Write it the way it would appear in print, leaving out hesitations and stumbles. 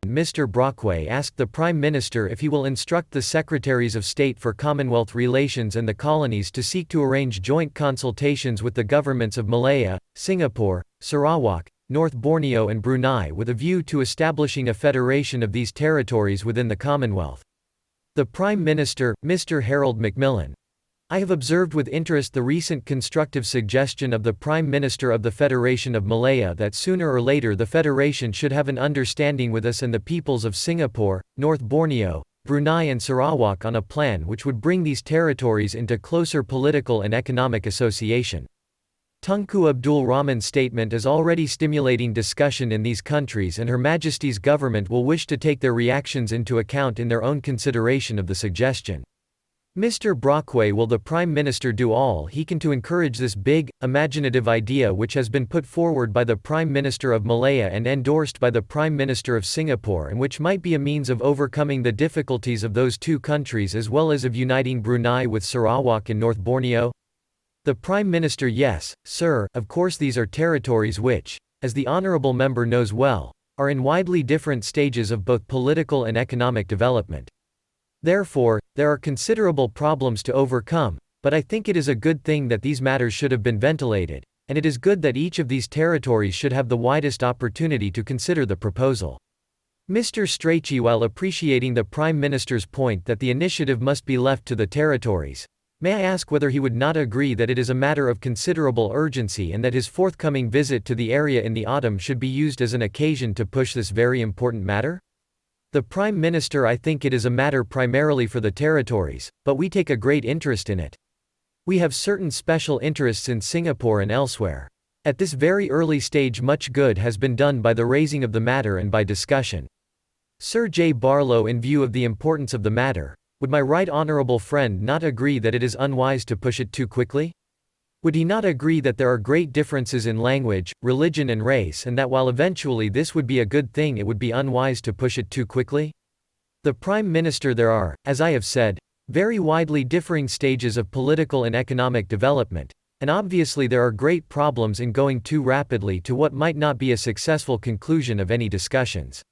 Mr. Brockway asked the Prime Minister if he will instruct the Secretaries of State for Commonwealth Relations and the colonies to seek to arrange joint consultations with the governments of Malaya, Singapore, Sarawak, North Borneo and Brunei with a view to establishing a federation of these territories within the Commonwealth. The Prime Minister, Mr. Harold Macmillan. I have observed with interest the recent constructive suggestion of the Prime Minister of the Federation of Malaya that sooner or later the Federation should have an understanding with us and the peoples of Singapore, North Borneo, Brunei and Sarawak on a plan which would bring these territories into closer political and economic association. Tunku Abdul Rahman's statement is already stimulating discussion in these countries, and Her Majesty's government will wish to take their reactions into account in their own consideration of the suggestion. Mr. Brockway, will the Prime Minister do all he can to encourage this big, imaginative idea which has been put forward by the Prime Minister of Malaya and endorsed by the Prime Minister of Singapore, and which might be a means of overcoming the difficulties of those two countries as well as of uniting Brunei with Sarawak and North Borneo? The Prime Minister: Yes, sir, of course these are territories which, as the honourable member knows well, are in widely different stages of both political and economic development. Therefore, there are considerable problems to overcome, but I think it is a good thing that these matters should have been ventilated, and it is good that each of these territories should have the widest opportunity to consider the proposal. Mr. Strachey, while appreciating the Prime Minister's point that the initiative must be left to the territories, may I ask whether he would not agree that it is a matter of considerable urgency and that his forthcoming visit to the area in the autumn should be used as an occasion to push this very important matter? The Prime Minister: I think it is a matter primarily for the territories, but we take a great interest in it. We have certain special interests in Singapore and elsewhere. At this very early stage much good has been done by the raising of the matter and by discussion. Sir J. Barlow, in view of the importance of the matter, would my right honourable friend not agree that it is unwise to push it too quickly? Would he not agree that there are great differences in language, religion and race, and that while eventually this would be a good thing, it would be unwise to push it too quickly? The Prime Minister: There are, as I have said, very widely differing stages of political and economic development, and obviously there are great problems in going too rapidly to what might not be a successful conclusion of any discussions.